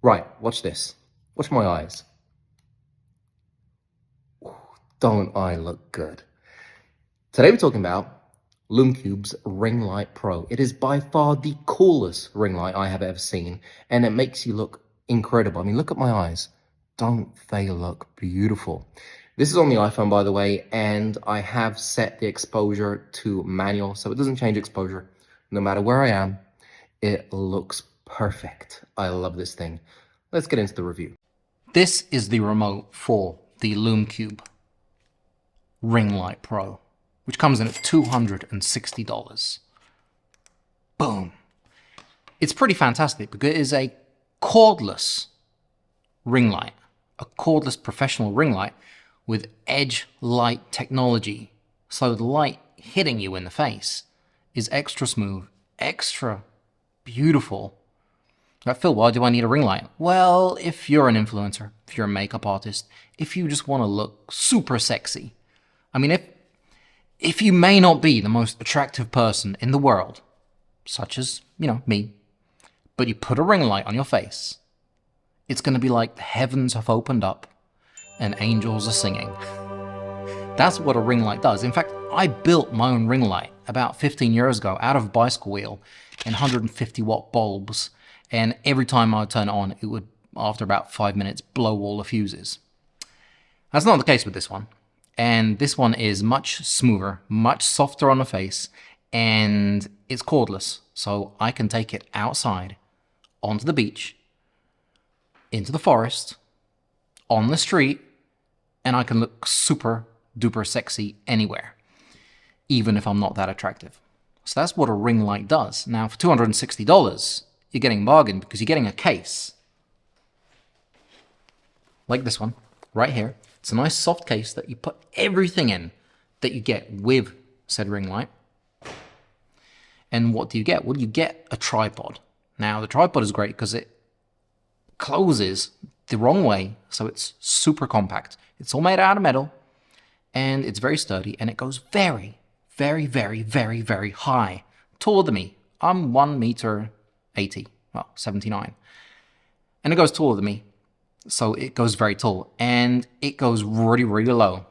Right, watch this. Watch my eyes. Don't I look good? Today we're talking about Lumecube's Ring Light Pro. It is by far the coolest ring light I have ever seen, and it makes you look incredible. I mean, look at my eyes. Don't they look beautiful? This is on the iPhone, by the way, and I have set the exposure to manual, so it doesn't change exposure. No matter where I am, it looks perfect. I love this thing. Let's get into the review. This is the remote for the Lumecube Ring Light Pro, which comes in at $260. Boom. It's pretty fantastic because it is a cordless ring light, a cordless professional ring light with edge light technology. So the light hitting you in the face is extra smooth, extra beautiful. Phil, why do I need a ring light? Well, if you're an influencer, if you're a makeup artist, if you just want to look super sexy. I mean, if you may not be the most attractive person in the world, such as, me, but you put a ring light on your face, it's going to be like the heavens have opened up and angels are singing. That's what a ring light does. In fact, I built my own ring light about 15 years ago out of a bicycle wheel and 150 watt bulbs. And every time I would turn it on, it would, after about 5 minutes, blow all the fuses. That's not the case with this one. And this one is much smoother, much softer on the face, and it's cordless. So I can take it outside, onto the beach, into the forest, on the street, and I can look super duper sexy anywhere, even if I'm not that attractive. So that's what a ring light does. Now, for $260, you're getting a bargain because you're getting a case like this one right here. It's a nice soft case that you put everything in that you get with said ring light. And what do you get? Well, you get a tripod. Now, the tripod is great because it closes the wrong way, so it's super compact. It's all made out of metal, and it's very sturdy, and it goes very, very, very, very, very high. Taller than me. I'm 1.80 m, well, 79. And it goes taller than me, so it goes very tall, and it goes really, really low.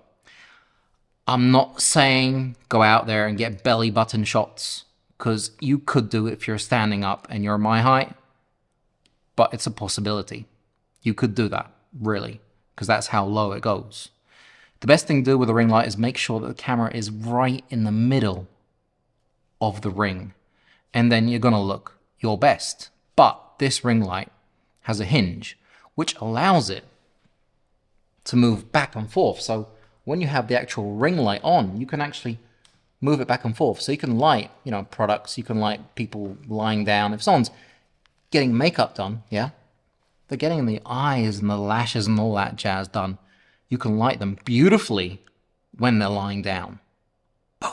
I'm not saying go out there and get belly button shots, because you could do it if you're standing up and you're my height, but it's a possibility. You could do that, really, because that's how low it goes. The best thing to do with a ring light is make sure that the camera is right in the middle of the ring, and then you're going to look your best. But this ring light has a hinge, which allows it to move back and forth. So when you have the actual ring light on, you can actually move it back and forth. So you can light, products, you can light people lying down. If someone's getting makeup done, yeah, they're getting the eyes and the lashes and all that jazz done, you can light them beautifully when they're lying down. Boom.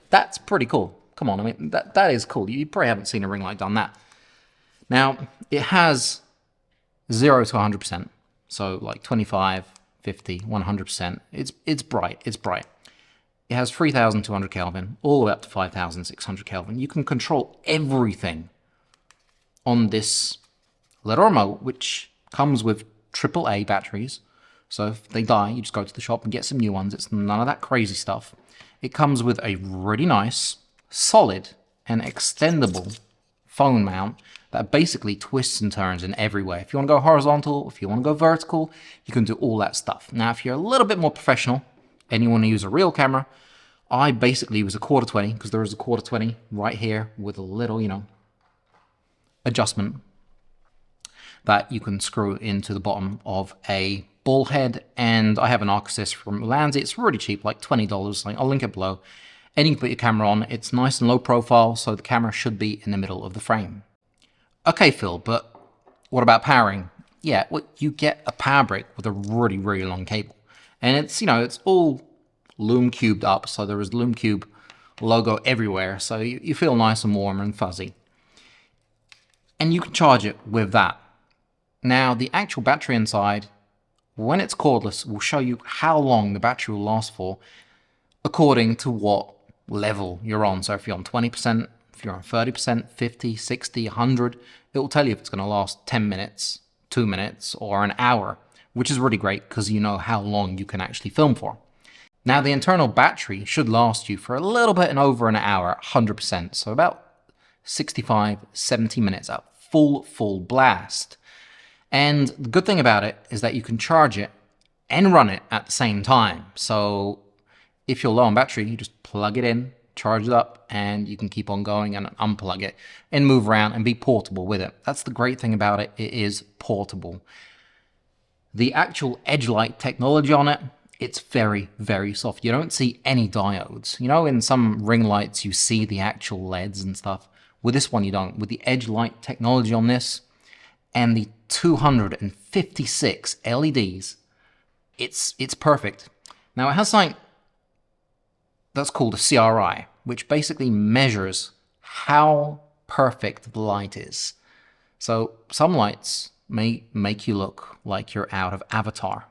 That's pretty cool. Come on, I mean, that is cool. You probably haven't seen a ring light done that. Now, it has 0 to 100%. So like 25, 50, 100%. It's bright. It's bright. It has 3,200 Kelvin, all the way up to 5,600 Kelvin. You can control everything on this little remote, which comes with AAA batteries. So if they die, you just go to the shop and get some new ones. It's none of that crazy stuff. It comes with a really nice, solid, and extendable phone mount that basically twists and turns in every way. If you want to go horizontal, if you want to go vertical, you can do all that stuff. Now, if you're a little bit more professional and you want to use a real camera, I basically use a 1/4-20 because there is a 1/4-20 right here with a little, adjustment that you can screw into the bottom of a ball head. And I have an arc assist from Lanzi. It's really cheap, like $20. I'll link it below. And you can put your camera on. It's nice and low profile, so the camera should be in the middle of the frame. Okay, Phil, but what about powering? Yeah, well, you get a power brick with a really, really long cable. And it's, it's all Lume cubed up, so there is Lumecube logo everywhere, so you feel nice and warm and fuzzy. And you can charge it with that. Now, the actual battery inside, when it's cordless, will show you how long the battery will last for according to what level you're on. So if you're on 20%, If you're on 30%, 50, 60, 100, it will tell you if it's going to last 10 minutes, 2 minutes, or an hour, which is really great because you know how long you can actually film for. Now, the internal battery should last you for a little bit and over an hour, 100%. So about 65, 70 minutes at full blast. And the good thing about it is that you can charge it and run it at the same time. So if you're low on battery, you just plug it in, charge it up, and you can keep on going and unplug it and move around and be portable with it. That's the great thing about it. It is portable. The actual edge light technology on it, it's very, very soft. You don't see any diodes. You know, in some ring lights, you see the actual LEDs and stuff. With this one, you don't. With the edge light technology on this and the 256 LEDs, it's perfect. Now, it has something that's called a CRI, which basically measures how perfect the light is. So some lights may make you look like you're out of Avatar,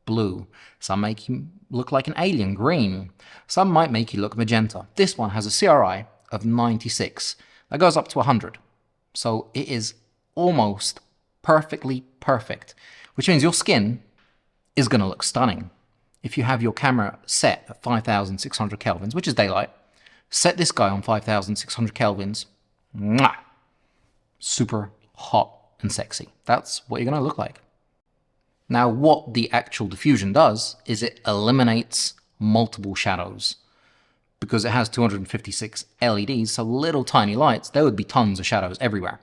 blue. Some make you look like an alien, green. Some might make you look magenta. This one has a CRI of 96. That goes up to 100. So it is almost perfectly perfect, which means your skin is going to look stunning. If you have your camera set at 5,600 kelvins, which is daylight, set this guy on 5,600 kelvins, mwah, super hot and sexy. That's what you're going to look like. Now, what the actual diffusion does is it eliminates multiple shadows. Because it has 256 LEDs, so little tiny lights, there would be tons of shadows everywhere.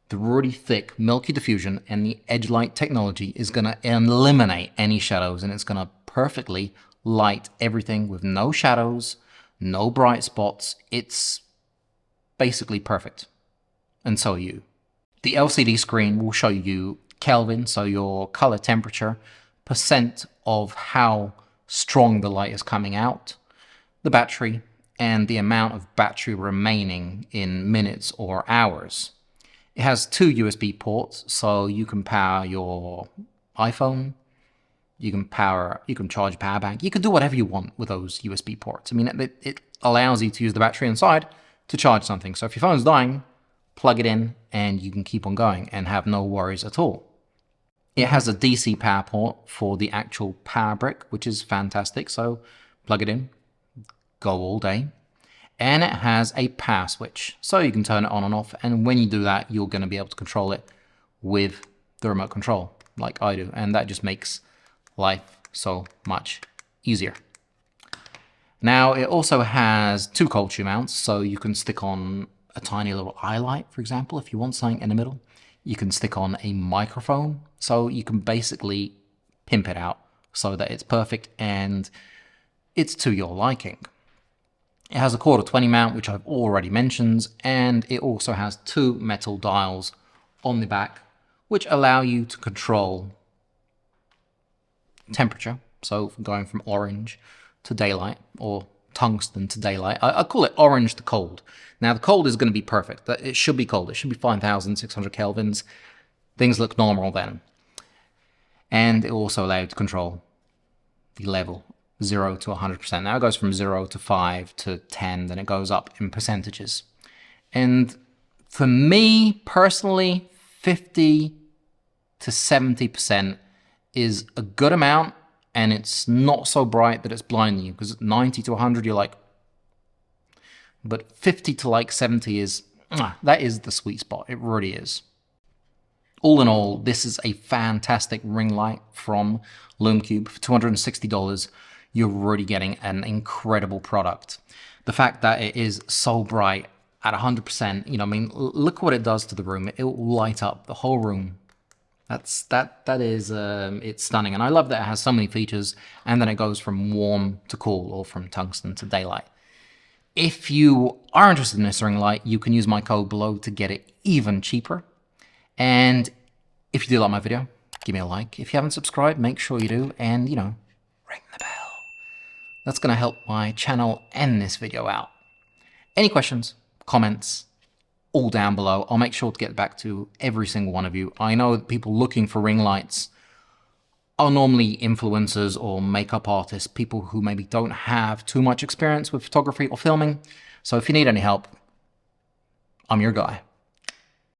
The really thick Milky diffusion and the edge light technology is going to eliminate any shadows, and it's going to perfectly light everything with no shadows, no bright spots. It's basically perfect. And so are you. The LCD screen will show you Kelvin, so your color temperature, percent of how strong the light is coming out, the battery, and the amount of battery remaining in minutes or hours. It has 2 USB ports, so you can power your iPhone, you can charge a power bank, you can do whatever you want with those USB ports. I mean, it allows you to use the battery inside to charge something. So if your phone's dying, plug it in and you can keep on going and have no worries at all. It has a DC power port for the actual power brick, which is fantastic. So plug it in, go all day. And it has a power switch, so you can turn it on and off. And when you do that, you're going to be able to control it with the remote control, like I do. And that just makes life so much easier. Now, it also has 2 cold shoe mounts, so you can stick on a tiny little eye light, for example, if you want something in the middle. You can stick on a microphone, so you can basically pimp it out so that it's perfect and it's to your liking. It has a quarter 20 mount, which I've already mentioned, and it also has 2 metal dials on the back, which allow you to control temperature. So going from orange to daylight, or tungsten to daylight. I call it orange to cold. Now, the cold is going to be perfect. It should be cold. It should be 5,600 kelvins. Things look normal then. And it will also allow you to control the level 0 to 100%. Now it goes from 0 to 5 to 10, then it goes up in percentages. And for me personally, 50 to 70% is a good amount, and it's not so bright that it's blinding you, because 90 to 100 you're like, but 50 to like 70 is, that is the sweet spot. It really is. All in all, this is a fantastic ring light from Lume Cube. For $260, you're really getting an incredible product. The fact that it is so bright at 100%, you know, I mean, look what it does to the room. It will light up the whole room. That is it's stunning. And I love that it has so many features, and then it goes from warm to cool, or from tungsten to daylight. If you are interested in this ring light, you can use my code below to get it even cheaper. And if you do like my video, give me a like. If you haven't subscribed, make sure you do, and, you know, ring the bell. That's going to help my channel and this video out. Any questions, comments, all down below. I'll make sure to get back to every single one of you. I know that people looking for ring lights are normally influencers or makeup artists, people who maybe don't have too much experience with photography or filming. So if you need any help, I'm your guy.